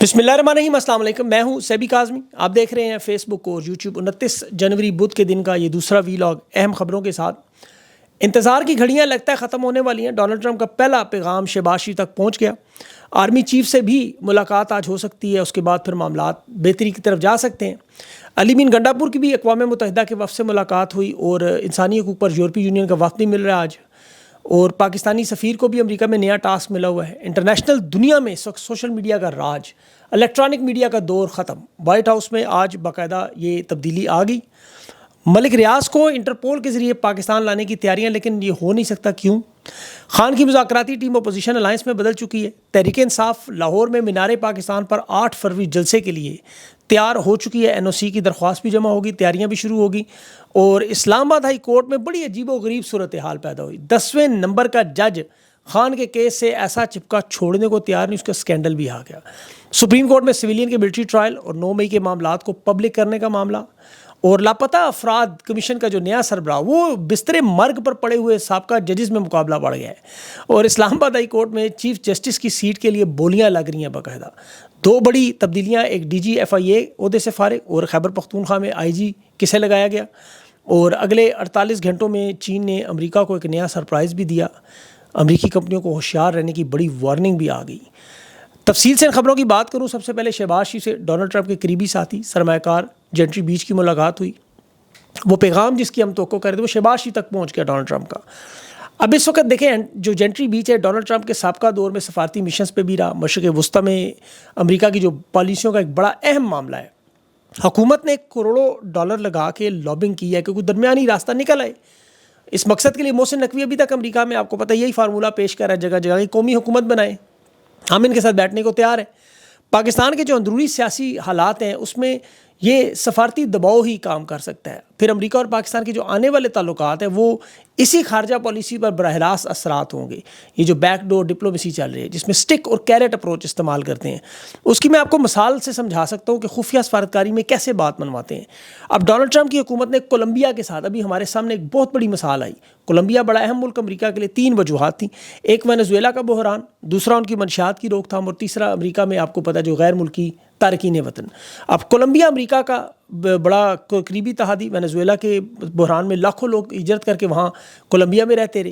بسم اللہ الرحمن الرحیم، السلام علیکم۔ میں ہوں سیبی کاظمی، آپ دیکھ رہے ہیں فیس بک اور یوٹیوب۔ 29 جنوری بدھ کے دن کا یہ دوسرا ویلاگ اہم خبروں کے ساتھ۔ انتظار کی گھڑیاں لگتا ہے ختم ہونے والی ہیں۔ ڈونلڈ ٹرمپ کا پہلا پیغام شہباز شریف تک پہنچ گیا۔ آرمی چیف سے بھی ملاقات آج ہو سکتی ہے، اس کے بعد پھر معاملات بہتری کی طرف جا سکتے ہیں۔ علی مین گنڈاپور کی بھی اقوام متحدہ کے وفد سے ملاقات ہوئی اور انسانی حقوق پر یورپی یونین کا وفد بھی مل رہا ہے آج۔ اور پاکستانی سفیر کو بھی امریکہ میں نیا ٹاسک ملا ہوا ہے۔ انٹرنیشنل دنیا میں سوشل میڈیا کا راج، الیکٹرانک میڈیا کا دور ختم۔ وائٹ ہاؤس میں آج باقاعدہ یہ تبدیلی آ گئی۔ ملک ریاض کو انٹرپول کے ذریعے پاکستان لانے کی تیاریاں، لیکن یہ ہو نہیں سکتا۔ کیوں؟ خان کی مذاکراتی ٹیم اپوزیشن الائنس میں بدل چکی ہے۔ تحریک انصاف لاہور میں مینار پاکستان پر 8 فروری جلسے کے لیے تیار ہو چکی ہے۔ NOC کی درخواست بھی جمع ہوگی، تیاریاں بھی شروع ہوگی۔ اور اسلام آباد ہائی کورٹ میں بڑی عجیب و غریب صورتحال پیدا ہوئی۔ 10ویں نمبر کا جج خان کے کیس سے ایسا چپکا چھوڑنے کو تیار نہیں، اس کا سکینڈل بھی آ گیا۔ سپریم کورٹ میں سویلین کے ملٹری ٹرائل اور 9 مئی کے معاملات کو پبلک کرنے کا معاملہ، اور لاپتہ افراد کمیشن کا جو نیا سربراہ وہ بستر مرگ پر پڑے ہوئے سابقہ ججز میں مقابلہ بڑھ گیا ہے۔ اور اسلام آباد ہائی کورٹ میں چیف جسٹس کی سیٹ کے لیے بولیاں لگ رہی ہیں باقاعدہ۔ 2 بڑی تبدیلیاں، ایک DG FIA عہدے سے فارغ، اور خیبر پختونخوا میں IG کسے لگایا گیا۔ اور اگلے 48 گھنٹوں میں چین نے امریکہ کو ایک نیا سرپرائز بھی دیا۔ امریکی کمپنیوں کو ہوشیار رہنے کی بڑی وارننگ بھی آ گئی۔ تفصیل سے ان خبروں کی بات کروں۔ سب سے پہلے شہباز شریف سے ڈونلڈ ٹرمپ کے قریبی ساتھی سرمایہ کار جنٹری بیچ کی ملاقات ہوئی۔ وہ پیغام جس کی ہم توقع کر رہے تھے وہ شہباز شریف تک پہنچ گیا ڈونلڈ ٹرمپ کا۔ اب اس وقت دیکھیں، جو جنٹری بیچ ہے ڈونلڈ ٹرمپ کے سابقہ دور میں سفارتی مشنز پہ بھی رہا۔ مشرق وسطی میں امریکہ کی جو پالیسیوں کا ایک بڑا اہم معاملہ ہے۔ حکومت نے کروڑوں ڈالر لگا کے لابنگ کی ہے کہ کوئی درمیانی راستہ نکل آئے۔ اس مقصد کے لیے محسن نقوی ابھی تک امریکہ میں، آپ کو پتہ، یہی فارمولہ پیش کر رہا ہے، جگہ جگہ کی قومی حکومت بنائیں، ہم ان کے ساتھ بیٹھنے کو تیار ہیں۔ پاکستان کے جو اندرونی سیاسی حالات ہیں اس میں یہ سفارتی دباؤ ہی کام کر سکتا ہے۔ پھر امریکہ اور پاکستان کے جو آنے والے تعلقات ہیں وہ اسی خارجہ پالیسی پر براہ راست اثرات ہوں گے۔ یہ جو بیک ڈور ڈپلومیسی چل رہی ہے جس میں سٹک اور کیرٹ اپروچ استعمال کرتے ہیں، اس کی میں آپ کو مثال سے سمجھا سکتا ہوں کہ خفیہ سفارتکاری میں کیسے بات منواتے ہیں۔ اب ڈونلڈ ٹرمپ کی حکومت نے کولمبیا کے ساتھ، ابھی ہمارے سامنے ایک بہت بڑی مثال آئی۔ کولمبیا بڑا اہم ملک امریکہ کے لیے 3 وجوہات تھیں۔ ایک وینزویلا کا بحران، دوسرا ان کی منشیات کی روک تھام، اور تیسرا امریکہ میں آپ کو پتہ جو غیر ملکی تارکین وطن۔ اب کولمبیا امریکہ کا بڑا قریبی اتحادی، وینزویلا کے بحران میں لاکھوں لوگ ہجرت کر کے وہاں کولمبیا میں رہتے رہے۔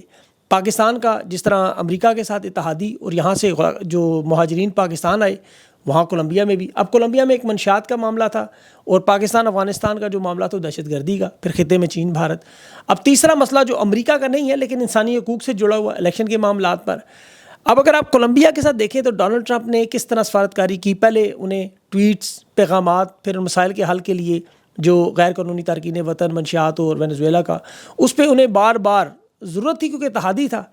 پاکستان کا جس طرح امریکہ کے ساتھ اتحادی، اور یہاں سے جو مہاجرین پاکستان آئے وہاں کولمبیا میں بھی۔ اب کولمبیا میں ایک منشیات کا معاملہ تھا، اور پاکستان افغانستان کا جو معاملہ تھا دہشت گردی کا، پھر خطے میں چین بھارت۔ اب تیسرا مسئلہ جو امریکہ کا نہیں ہے لیکن انسانی حقوق سے جڑا ہوا الیکشن کے معاملات پر۔ اب اگر آپ کولمبیا کے ساتھ دیکھیں تو ڈونلڈ ٹرمپ نے کس طرح سفارتکاری کی۔ پہلے انہیں ٹویٹس، پیغامات، پھر مسائل کے حل کے لیے جو غیر قانونی تارکین وطن، منشیات اور وینزویلا کا، اس پہ انہیں بار بار ضرورت تھی کیونکہ اتحادی تھا،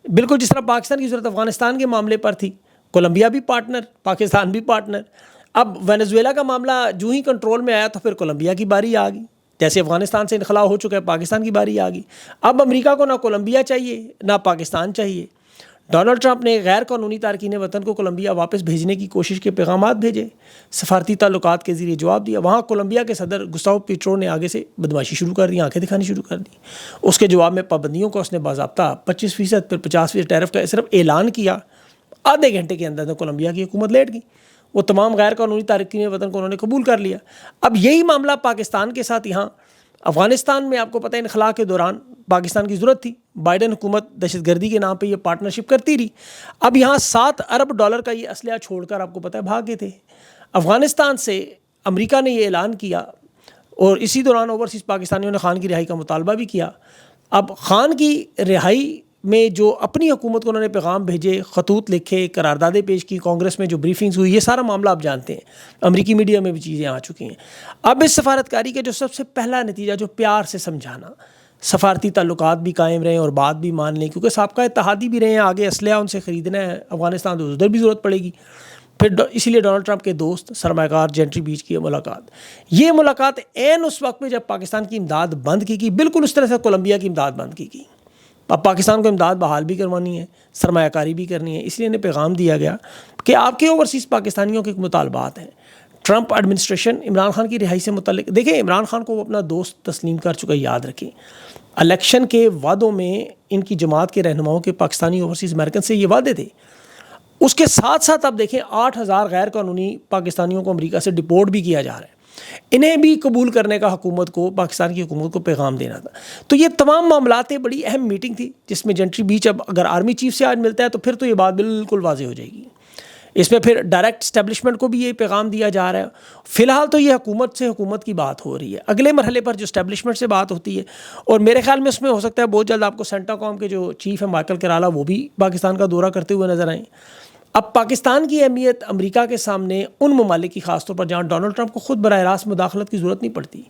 بالکل جس طرح پاکستان کی ضرورت افغانستان کے معاملے پر تھی۔ کولمبیا بھی پارٹنر، پاکستان بھی پارٹنر۔ اب وینزویلا کا معاملہ جو ہی کنٹرول میں آیا تو پھر کولمبیا کی باری آ گئی، جیسے افغانستان سے انخلا ہو چکا ہے پاکستان کی باری آ گئی۔ اب امریکہ کو نہ کولمبیا چاہیے نہ پاکستان چاہیے۔ ڈونلڈ ٹرمپ نے غیر قانونی تارکین وطن کو کولمبیا واپس بھیجنے کی کوشش کے پیغامات بھیجے، سفارتی تعلقات کے ذریعے جواب دیا۔ وہاں کولمبیا کے صدر گسٹاو پیٹرو نے آگے سے بدماشی شروع کر دی، آنکھیں دکھانی شروع کر دی۔ اس کے جواب میں پابندیوں کا اس نے باضابطہ 25% پھر 50% ٹیرف کا صرف اعلان کیا۔ آدھے گھنٹے کے اندر کولمبیا کی حکومت لیٹ گئی۔ وہ تمام غیر قانونی تارکین وطن کو انہوں نے قبول کر لیا۔ اب یہی معاملہ پاکستان کے ساتھ یہاں افغانستان میں، آپ کو پتہ ہے انخلا کے دوران پاکستان کی ضرورت تھی، بائیڈن حکومت دہشت گردی کے نام پہ یہ پارٹنرشپ کرتی رہی۔ اب یہاں $7 ارب کا یہ اسلحہ چھوڑ کر آپ کو پتہ ہے بھاگ گئے تھے افغانستان سے۔ امریکہ نے یہ اعلان کیا، اور اسی دوران اوورسیز پاکستانیوں نے خان کی رہائی کا مطالبہ بھی کیا۔ اب خان کی رہائی میں جو اپنی حکومت کو انہوں نے پیغام بھیجے، خطوط لکھے، قراردادیں پیش کی، کانگریس میں جو بریفنگز ہوئی، یہ سارا معاملہ آپ جانتے ہیں، امریکی میڈیا میں بھی چیزیں آ چکی ہیں۔ اب اس سفارتکاری کا جو سب سے پہلا نتیجہ جو پیار سے سمجھانا، سفارتی تعلقات بھی قائم رہیں اور بات بھی مان لیں، کیونکہ سابقہ اتحادی بھی رہے ہیں، آگے اسلحہ ان سے خریدنا ہے افغانستان تو ادھر بھی ضرورت پڑے گی۔ پھر اسی لیے ڈونلڈ ٹرمپ کے دوست سرمایہ کار جنٹری بیچ کی یہ ملاقات عین اس وقت میں جب پاکستان کی امداد بند کی گئی، بالکل اس طرح سے کولمبیا کی امداد بند کی گئی۔ اب پاکستان کو امداد بحال بھی کروانی ہے، سرمایہ کاری بھی کرنی ہے، اس لیے انہیں پیغام دیا گیا کہ آپ کے اوورسیز پاکستانیوں کے مطالبات ہیں۔ ٹرمپ ایڈمنسٹریشن عمران خان کی رہائی سے متعلق، دیکھیں عمران خان کو وہ اپنا دوست تسلیم کر چکا، یاد رکھیں۔ الیکشن کے وعدوں میں ان کی جماعت کے رہنماؤں کے پاکستانی اوورسیز امریکن سے یہ وعدے تھے، اس کے ساتھ ساتھ آپ دیکھیں 8,000 غیر قانونی پاکستانیوں کو امریکہ سے ڈپورٹ بھی کیا جا رہا ہے. انہیں بھی قبول کرنے کا حکومت کو، پاکستان کی حکومت کو پیغام دینا تھا. تو یہ تمام معاملات بڑی اہم میٹنگ تھی جس میں جنٹری بیچ اب اگر آرمی چیف سے آج ملتا ہے تو پھر تو یہ بات بالکل واضح ہو جائے گی. اس میں پھر ڈائریکٹ اسٹیبلشمنٹ کو بھی یہ پیغام دیا جا رہا ہے. فی الحال تو یہ حکومت سے حکومت کی بات ہو رہی ہے. اگلے مرحلے پر جو اسٹیبلشمنٹ سے بات ہوتی ہے، اور میرے خیال میں اس میں ہو سکتا ہے بہت جلد آپ کو سینٹا کام کے جو چیف ہے مائیکل کرالا وہ بھی پاکستان کا دورہ کرتے ہوئے نظر آئیں. اب پاکستان کی اہمیت امریکہ کے سامنے ان ممالک کی خاص طور پر جہاں ڈونلڈ ٹرمپ کو خود براہ راست مداخلت کی ضرورت نہیں پڑتی.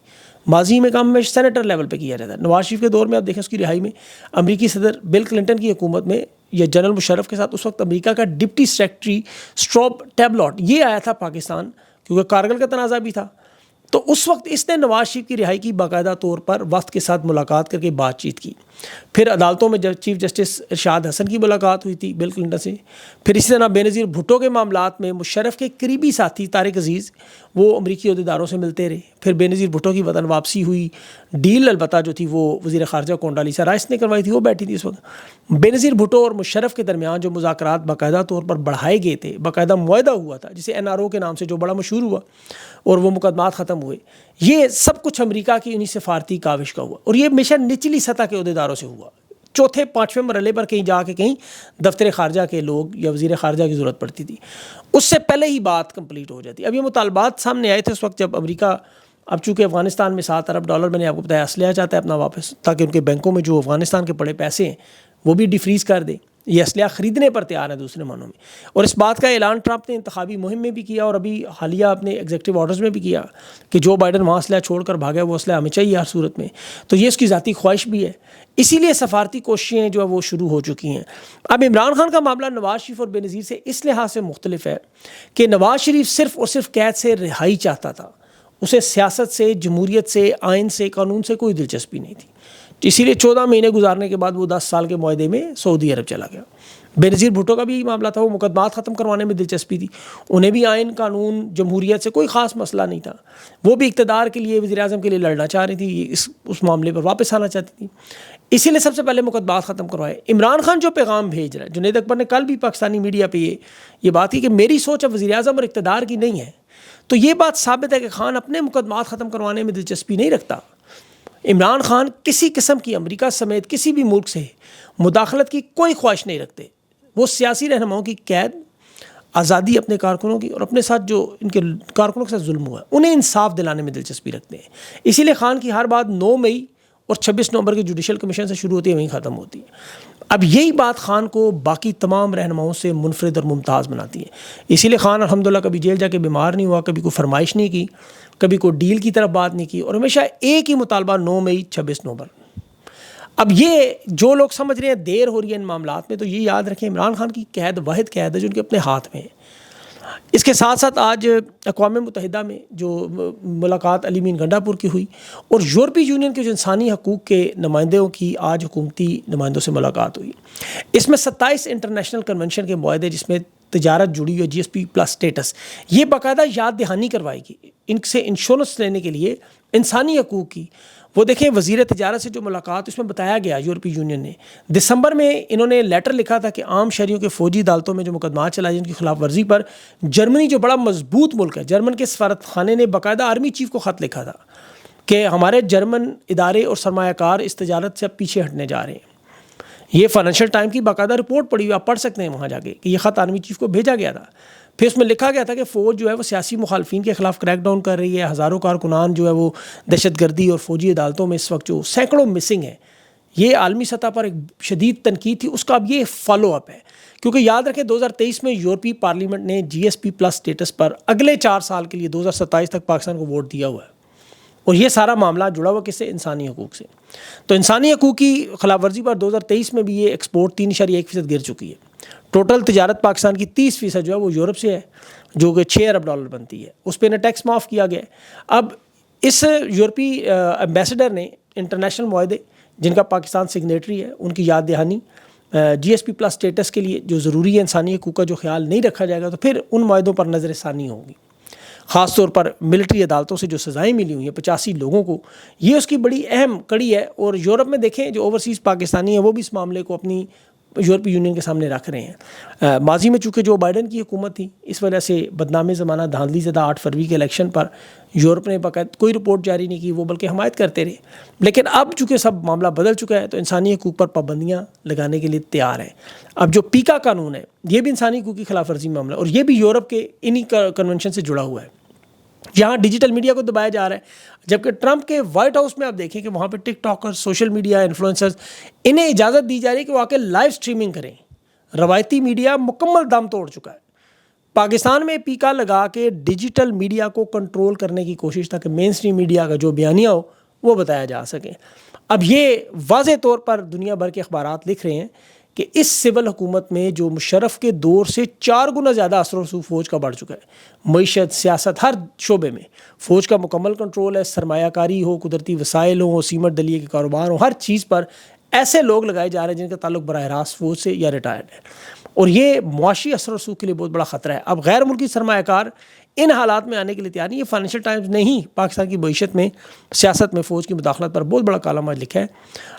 ماضی میں کام میں سینیٹر لیول پہ کیا جاتا ہے. نواز شریف کے دور میں آپ دیکھیں اس کی رہائی میں امریکی صدر بل کلنٹن کی حکومت میں یا جنرل مشرف کے ساتھ اس وقت امریکہ کا ڈپٹی سیکرٹری اسٹروب ٹیبلوٹ یہ آیا تھا پاکستان، کیونکہ کارگل کا تنازع بھی تھا. تو اس وقت اس نے نواز شریف کی رہائی کی باقاعدہ طور پر وفد کے ساتھ ملاقات کر کے بات چیت کی. پھر عدالتوں میں چیف جسٹس ارشاد حسن کی ملاقات ہوئی تھی بل کلنٹن سے. پھر اسی طرح بے نظیر بھٹو کے معاملات میں مشرف کے قریبی ساتھی طارق عزیز وہ امریکی عہدیداروں سے ملتے رہے. پھر بے نظیر بھٹو کی وطن واپسی ہوئی. ڈیل البتہ جو تھی وہ وزیر خارجہ کونڈالیسا رائس نے کروائی تھی، وہ بیٹھی تھی اس وقت. بے نظیر بھٹو اور مشرف کے درمیان جو مذاکرات باقاعدہ طور پر بڑھائے گئے تھے، باقاعدہ معاہدہ ہوا تھا جسے NRO کے نام سے جو بڑا مشہور ہوا اور وہ مقدمات ختم ہوئے، یہ سب کچھ امریکہ کی انہی سفارتی کاوش کا ہوا. اور یہ ہمیشہ نچلی سطح کے عہدیداروں سے ہوا. چوتھے پانچویں مرحلے پر کہیں جا کے کہیں دفتر خارجہ کے لوگ یا وزیر خارجہ کی ضرورت پڑتی تھی. اس سے پہلے ہی بات کمپلیٹ ہو جاتی. اب یہ مطالبات سامنے آئے تھے اس وقت جب امریکہ اب چونکہ افغانستان میں $7 ارب میں نے آپ کو بتایا اسلحہ چاہتا ہے اپنا واپس، تاکہ ان کے بینکوں میں جو افغانستان کے پڑے پیسے ہیں وہ بھی ڈیفریز کر دے. یہ اسلحہ خریدنے پر تیار ہے دوسرے معنوں میں. اور اس بات کا اعلان ٹرمپ نے انتخابی مہم میں بھی کیا اور ابھی حالیہ اپنے ایگزیکٹو آرڈرز میں بھی کیا کہ جو بائیڈن وہاں اسلحہ چھوڑ کر بھاگا وہ اسلحہ ہمیں چاہیے ہر صورت میں. تو یہ اس کی ذاتی خواہش بھی ہے. اسی لیے سفارتی کوششیں جو ہے وہ شروع ہو چکی ہیں. اب عمران خان کا معاملہ نواز شریف اور بے نظیر سے اس لحاظ سے مختلف ہے کہ نواز شریف صرف اور صرف قید سے رہائی چاہتا تھا. اسے سیاست سے، جمہوریت سے، آئین سے، قانون سے کوئی دلچسپی نہیں تھی. اسی لیے 14 مہینے گزارنے کے بعد وہ 10 سال کے معاہدے میں سعودی عرب چلا گیا. بے نظیر بھٹو کا بھی یہی معاملہ تھا. وہ مقدمات ختم کروانے میں دلچسپی تھی. انہیں بھی آئین، قانون، جمہوریت سے کوئی خاص مسئلہ نہیں تھا. وہ بھی اقتدار کے لیے، وزیر اعظم کے لیے لڑنا چاہ رہی تھی، اس معاملے پر واپس آنا چاہتی تھی. اسی لیے سب سے پہلے مقدمات ختم کروائے. عمران خان جو پیغام بھیج رہا ہے، جنید اکبر نے کل بھی پاکستانی میڈیا پہ یہ بات کی کہ میری سوچ اب وزیر اعظم اور اقتدار کی نہیں ہے. تو یہ بات ثابت ہے کہ خان اپنے مقدمات ختم کروانے میں دلچسپی نہیں رکھتا. عمران خان کسی قسم کی امریکہ سمیت کسی بھی ملک سے مداخلت کی کوئی خواہش نہیں رکھتے. وہ سیاسی رہنماؤں کی قید، آزادی اپنے کارکنوں کی اور اپنے ساتھ جو ان کے کارکنوں کے ساتھ ظلم ہوا ہے انہیں انصاف دلانے میں دلچسپی رکھتے ہیں. اسی لیے خان کی ہر بات 9 مئی اور 26 نومبر کے جوڈیشل کمیشن سے شروع ہوتی ہے، وہیں ختم ہوتی ہے. اب یہی بات خان کو باقی تمام رہنماؤں سے منفرد اور ممتاز بناتی ہے. اسی لیے خان الحمدللہ کبھی جیل جا کے بیمار نہیں ہوا، کبھی کوئی فرمائش نہیں کی، کبھی کوئی ڈیل کی طرف بات نہیں کی، اور ہمیشہ ایک ہی مطالبہ 9 مئی 26 نومبر. اب یہ جو لوگ سمجھ رہے ہیں دیر ہو رہی ہے ان معاملات میں، تو یہ یاد رکھیں عمران خان کی قید واحد قید ہے جو ان کے اپنے ہاتھ میں ہے. اس کے ساتھ ساتھ آج اقوام متحدہ میں جو ملاقات علی مین گنڈا پور کی ہوئی اور یورپی یونین کے جو انسانی حقوق کے نمائندوں کی آج حکومتی نمائندوں سے ملاقات ہوئی. اس میں 27 انٹرنیشنل کنونشن کے معاہدے جس میں تجارت جڑی ہوئی GSP+ اسٹیٹس، یہ باقاعدہ یاد دہانی کروائی گئی ان سے انشورنس لینے کے لیے انسانی حقوق کی. وہ دیکھیں وزیر تجارت سے جو ملاقات اس میں بتایا گیا یورپی یونین نے دسمبر میں انہوں نے لیٹر لکھا تھا کہ عام شہریوں کے فوجی عدالتوں میں جو مقدمات چلائے جن کی خلاف ورزی پر جرمنی جو بڑا مضبوط ملک ہے، جرمن کے سفارت خانے نے باقاعدہ آرمی چیف کو خط لکھا تھا کہ ہمارے جرمن ادارے اور سرمایہ کار اس تجارت سے اب پیچھے ہٹنے جا رہے ہیں. یہ فائنینشیل ٹائم کی باقاعدہ رپورٹ پڑھی ہوئی، آپ پڑھ سکتے ہیں وہاں جا کے کہ یہ خط آرمی چیف کو بھیجا گیا تھا. پھر اس میں لکھا گیا تھا کہ فوج جو ہے وہ سیاسی مخالفین کے خلاف کریک ڈاؤن کر رہی ہے. ہزاروں کارکنان جو ہے وہ دہشت گردی اور فوجی عدالتوں میں اس وقت جو سینکڑوں مسنگ ہیں، یہ عالمی سطح پر ایک شدید تنقید تھی. اس کا اب یہ فالو اپ ہے، کیونکہ یاد رکھیں 2023 میں یورپی پارلیمنٹ نے GSP+ اسٹیٹس پر اگلے 4 سال کے لیے 2027 تک پاکستان کو ووٹ دیا ہوا ہے. اور یہ سارا معاملہ جڑا ہوا کس سے؟ انسانی حقوق سے. تو انسانی حقوق کی خلاف ورزی پر 2023 میں بھی یہ ایکسپورٹ 3.1% گر چکی ہے. ٹوٹل تجارت پاکستان کی 30% جو ہے وہ یورپ سے ہے، جو کہ $6 ارب بنتی ہے. اس پہ انہیں ٹیکس معاف کیا گیا ہے. اب اس یورپی ایمبیسڈر نے انٹرنیشنل معاہدے جن کا پاکستان سگنیٹری ہے ان کی یاد دہانی GSP+ اسٹیٹس کے لیے جو ضروری ہے انسانی حقوق کا جو خیال نہیں رکھا جائے گا تو پھر ان معاہدوں پر نظر ثانی ہوگی. خاص طور پر ملٹری عدالتوں سے جو سزائیں ملی ہوئی ہیں 85 لوگوں کو، یہ اس کی بڑی اہم کڑی ہے. اور یورپ میں دیکھیں جو اوورسیز پاکستانی ہیں وہ بھی اس معاملے کو اپنی یورپی یونین کے سامنے رکھ رہے ہیں. ماضی میں چونکہ جو بائیڈن کی حکومت تھی اس وجہ سے بدنام زمانہ دھاندلی زدہ 8 فروری کے الیکشن پر یورپ نے باقاعدہ کوئی رپورٹ جاری نہیں کی, وہ بلکہ حمایت کرتے رہے. لیکن اب چونکہ سب معاملہ بدل چکا ہے تو انسانی حقوق پر پابندیاں لگانے کے لیے تیار ہیں. اب جو پیکا قانون ہے یہ بھی انسانی حقوق کی خلاف ورزی معاملہ اور یہ بھی یورپ کے انہی کنونشن سے جڑا ہوا ہے. یہاں ڈیجیٹل میڈیا کو دبایا جا رہا ہے, جبکہ ٹرمپ کے وائٹ ہاؤس میں آپ دیکھیں کہ وہاں پہ ٹک ٹاکر, سوشل میڈیا انفلوئنسرز, انہیں اجازت دی جا رہی ہے کہ وہ آ کے لائیو اسٹریمنگ کریں. روایتی میڈیا مکمل دم توڑ چکا ہے. پاکستان میں پیکا لگا کے ڈیجیٹل میڈیا کو کنٹرول کرنے کی کوشش تھا کہ مین اسٹریم میڈیا کا جو بیانیہ ہو وہ بتایا جا سکے. اب یہ واضح طور پر دنیا بھر کے اخبارات لکھ رہے ہیں کہ اس سول حکومت میں جو مشرف کے دور سے 4 گنا زیادہ اثر و رسوخ فوج کا بڑھ چکا ہے. معیشت, سیاست, ہر شعبے میں فوج کا مکمل کنٹرول ہے. سرمایہ کاری ہو, قدرتی وسائل ہوں, سیمنٹ دلیے کے کاروبار ہوں, ہر چیز پر ایسے لوگ لگائے جا رہے ہیں جن کا تعلق براہ راست فوج سے یا ریٹائرڈ ہے, اور یہ معاشی اثر و رسوخ کے لیے بہت بڑا خطرہ ہے. اب غیر ملکی سرمایہ کار ان حالات میں آنے کے لیے تیار نہیں. یہ فائنینشیل ٹائمز نے ہی پاکستان کی معیشت میں, سیاست میں فوج کی مداخلت پر بہت بڑا کالم آج لکھا ہے,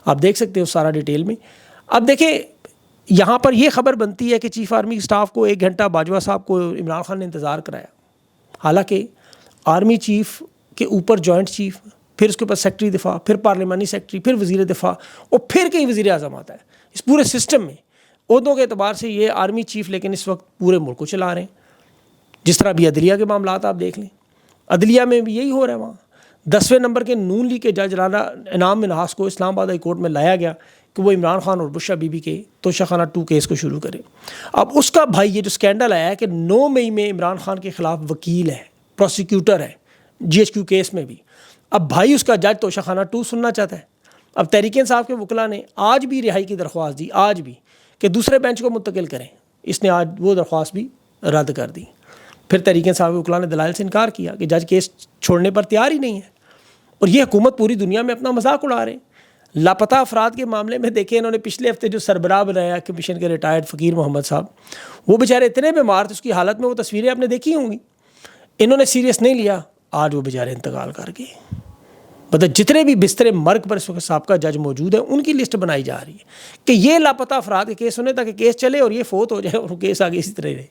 آپ دیکھ سکتے ہو سارا ڈیٹیل میں. اب دیکھیں یہاں پر یہ خبر بنتی ہے کہ چیف آرمی سٹاف کو 1 گھنٹہ باجوہ صاحب کو عمران خان نے انتظار کرایا, حالانکہ آرمی چیف کے اوپر جوائنٹ چیف, پھر اس کے اوپر سیکرٹری دفاع, پھر پارلیمانی سیکرٹری, پھر وزیر دفاع, اور پھر کہیں وزیر اعظم آتا ہے. اس پورے سسٹم میں عہدوں کے اعتبار سے یہ آرمی چیف لیکن اس وقت پورے ملک کو چلا رہے ہیں. جس طرح بھی عدلیہ کے معاملات آپ دیکھ لیں, عدلیہ میں بھی یہی ہو رہا ہے. وہاں 10ویں نمبر کے نون لیگ کے جج رانا انعام منہاس کو اسلام آباد ہائی کورٹ میں لایا گیا کہ وہ عمران خان اور بشرا بی بی کے توشہ خانہ 2 کیس کو شروع کرے. اب اس کا بھائی یہ جو سکینڈل آیا ہے کہ 9 مئی میں عمران خان کے خلاف وکیل ہے, پروسیکیوٹر ہے GHQ کیس میں بھی. اب بھائی اس کا جج توشہ خانہ 2 سننا چاہتا ہے. اب تحریک انصاف کے وکلاء نے آج بھی رہائی کی درخواست دی, آج بھی, کہ دوسرے بینچ کو منتقل کریں. اس نے آج وہ درخواست بھی رد کر دی. پھر تحریک انصاف کے وکلاء نے دلائل سے انکار کیا کہ جج کیس چھوڑنے پر تیار ہی نہیں ہے, اور یہ حکومت پوری دنیا میں اپنا مذاق اڑا رہے ہیں. لاپتہ افراد کے معاملے میں دیکھیں, انہوں نے پچھلے ہفتے جو سربراہ بنایا کمیشن کے ریٹائرڈ فقیر محمد صاحب, وہ بیچارے اتنے بیمار تھے, اس کی حالت میں وہ تصویریں آپ نے دیکھی ہوں گی, انہوں نے سیریس نہیں لیا, آج وہ بیچارے انتقال کر گئے. مطلب جتنے بھی بستر مرگ پر اس وقت سابقہ جج موجود ہیں ان کی لسٹ بنائی جا رہی ہے کہ یہ لاپتہ افراد کے کیس ہونے تاکہ کیس چلے اور یہ فوت ہو جائے اور وہ کیس آگے اسی طرح رہے.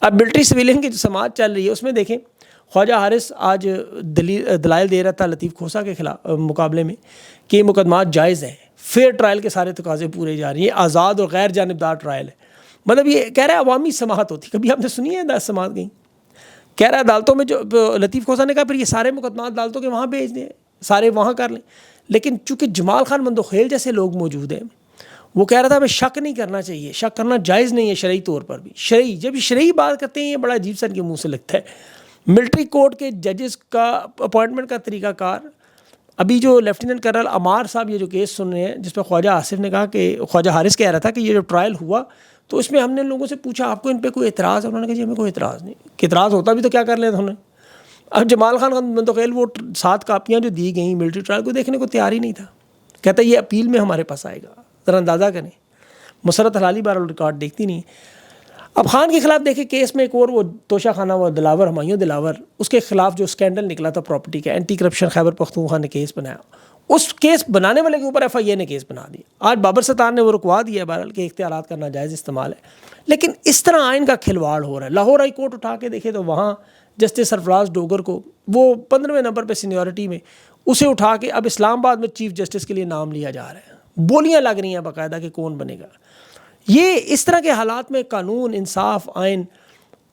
اب ملٹری سویلین کی جو سماعت چل رہی ہے اس میں دیکھیں خواجہ حارث آج دلائل دے رہا تھا لطیف کھوسہ کے خلاف مقابلے میں کہ یہ مقدمات جائز ہیں, فیئر ٹرائل کے سارے تقاضے پورے جا رہے ہیں, یہ آزاد اور غیر جانبدار ٹرائل ہے. مطلب یہ کہہ رہا ہے عوامی سماعت ہوتی, کبھی آپ نے سنی ہے سماعت کہیں؟ کہہ رہا ہے عدالتوں میں, جو لطیف کھوسہ نے کہا پھر یہ سارے مقدمات عدالتوں کے وہاں بھیج دیں, سارے وہاں کر لیں. لیکن چونکہ جمال خان مندوخیل جیسے لوگ موجود ہیں, وہ کہہ رہا تھا ہمیں شک نہیں کرنا چاہیے, شک کرنا جائز نہیں ہے شرعی طور پر بھی. شرعی جب شرعی بات کرتے ہیں یہ بڑا عجیب سا ان کے منہ سے لگتا ہے. ملٹری کورٹ کے ججز کا اپوائنٹمنٹ کا طریقہ کار, ابھی جو لیفٹیننٹ کرنل عمار صاحب یہ جو کیس سن رہے ہیں جس پہ خواجہ آصف نے کہا کہ خواجہ حارث کہہ رہا تھا کہ یہ جو ٹرائل ہوا تو اس میں ہم نے لوگوں سے پوچھا آپ کو ان پہ کوئی اعتراض ہے, انہوں نے کہا جی ہمیں کوئی اعتراض نہیں. کہ اعتراض ہوتا بھی تو کیا کر لیتے انہوں نے. اب جمال خان مندوخیل وہ 7 کاپیاں جو دی گئیں ملٹری ٹرائل کو دیکھنے کو تیار ہی نہیں تھا. کہتا ہے یہ اپیل میں ہمارے پاس آئے گا, ذرا اندازہ کریں. مسرت حلالی بہرحال ریکارڈ دیکھتی نہیں. اب خان کے خلاف دیکھیں کیس میں ایک اور وہ توشہ خانہ وہ دلاور ہمایوں دلاور, اس کے خلاف جو اسکینڈل نکلا تھا پراپرٹی کا, اینٹی کرپشن خیبر پختونخوا نے کیس بنایا, اس کیس بنانے والے کے اوپر ایف آئی اے نے کیس بنا دیا. آج بابر ستار نے وہ رکوا دیا بہرحال کہ اختیارات کا ناجائز استعمال ہے. لیکن اس طرح آئین کا کھلواڑ ہو رہا ہے. لاہور ہائی کورٹ اٹھا کے دیکھے تو وہاں جسٹس سرفراز ڈوگر کو وہ 15ویں نمبر پہ سینیورٹی میں اسے اٹھا کے اب اسلام آباد میں چیف جسٹس کے لیے نام لیا جا رہا ہے. بولیاں لگ رہی ہیں باقاعدہ کہ کون بنے گا. یہ اس طرح کے حالات میں قانون, انصاف, آئین,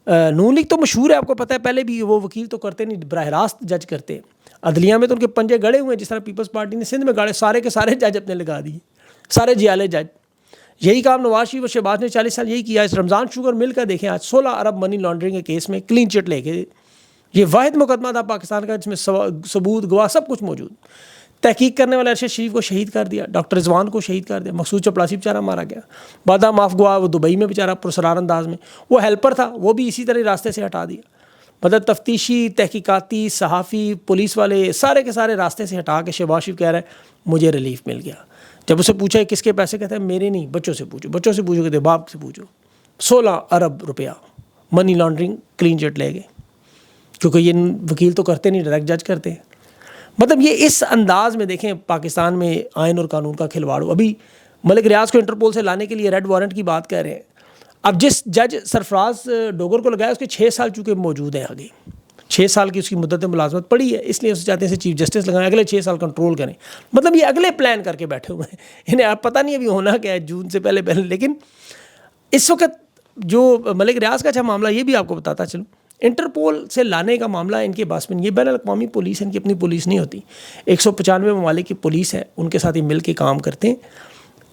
نون لیگ تو مشہور ہے آپ کو پتہ ہے, پہلے بھی وہ وکیل تو کرتے نہیں, براہ راست جج کرتے. عدلیہ میں تو ان کے پنجے گڑے ہوئے ہیں, جس طرح پیپلز پارٹی نے سندھ میں گاڑے, سارے کے سارے جج اپنے لگا دیے, سارے جیالے جج. یہی کام نواز شریف اور شہباز نے 40 سال یہی کیا. اس رمضان شوگر مل کا دیکھیں آج 16 ارب منی لانڈرنگ کے کیس میں کلین چٹ لے کے, یہ واحد مقدمہ تھا پاکستان کا جس میں ثبوت گواہ سب کچھ موجود. تحقیق کرنے والے ارشد شریف کو شہید کر دیا, ڈاکٹر رضوان کو شہید کر دیا, مقصود چپڑاسی بیچارہ مارا گیا. بادہ معاف گواہ وہ دبئی میں بیچارہ پرسرار انداز میں, وہ ہیلپر تھا وہ بھی اسی طرح راستے سے ہٹا دیا. مطلب تفتیشی, تحقیقاتی, صحافی, پولیس والے سارے کے سارے راستے سے ہٹا کے شہباز شریف کہہ رہا ہے مجھے ریلیف مل گیا. جب اسے پوچھا کس کے پیسے, کہتا ہے میرے نہیں, بچوں سے پوچھو, بچوں سے پوچھو, کہتے باپ سے پوچھو. 16 ارب روپیہ منی لانڈرنگ کلین چٹ لے گئے, کیونکہ یہ وکیل تو کرتے نہیں, ڈائریکٹ جج کرتے ہیں. مطلب یہ اس انداز میں دیکھیں پاکستان میں آئین اور قانون کا کھلواڑ. ابھی ملک ریاض کو انٹرپول سے لانے کے لیے ریڈ وارنٹ کی بات کہہ رہے ہیں. اب جس جج سرفراز ڈوگر کو لگایا اس کے 6 سال چونکہ موجود ہیں آگے, 6 سال کی اس کی مدت ملازمت پڑی ہے, اس لیے اسے چاہتے ہیں چیف جسٹس لگائیں, اگلے 6 سال کنٹرول کریں. مطلب یہ اگلے پلان کر کے بیٹھے ہوئے ہیں, انہیں آپ پتہ نہیں ابھی ہونا کیا ہے جون سے پہلے. لیکن اس وقت جو ملک ریاض کا اچھا معاملہ یہ بھی آپ کو بتاتا چلوں, انٹرپول سے لانے کا معاملہ ان کے پاس میں, یہ بین الاقوامی پولیس, ان کی اپنی پولیس نہیں ہوتی, 195 ممالک کی پولیس ہے, ان کے ساتھ ہی مل کے کام کرتے ہیں.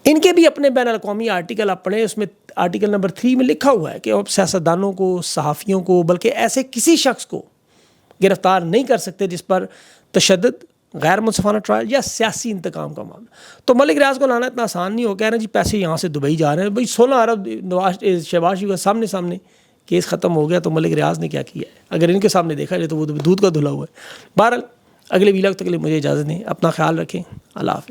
ان کے بھی اپنے بین الاقوامی آرٹیکل آپ پڑھیں, اس میں آرٹیکل نمبر 3 میں لکھا ہوا ہے کہ آپ سیاستدانوں کو, صحافیوں کو, بلکہ ایسے کسی شخص کو گرفتار نہیں کر سکتے جس پر تشدد, غیر منصفانہ ٹرائل یا سیاسی انتقام کا معاملہ. تو ملک ریاض کو لانا اتنا آسان نہیں ہو. کہہ رہے ہیں جی پیسے یہاں سے دبئی جا رہے ہیں, بھائی 16 ارب شہباز شریف کا سامنے کیس ختم ہو گیا, تو ملک ریاض نے کیا کیا ہے اگر ان کے سامنے دیکھا جائے تو وہ دودھ کا دھلا ہوا ہے. بہرحال اگلے ویلاگ تک کے لیے مجھے اجازت دیں, اپنا خیال رکھیں, اللہ حافظ.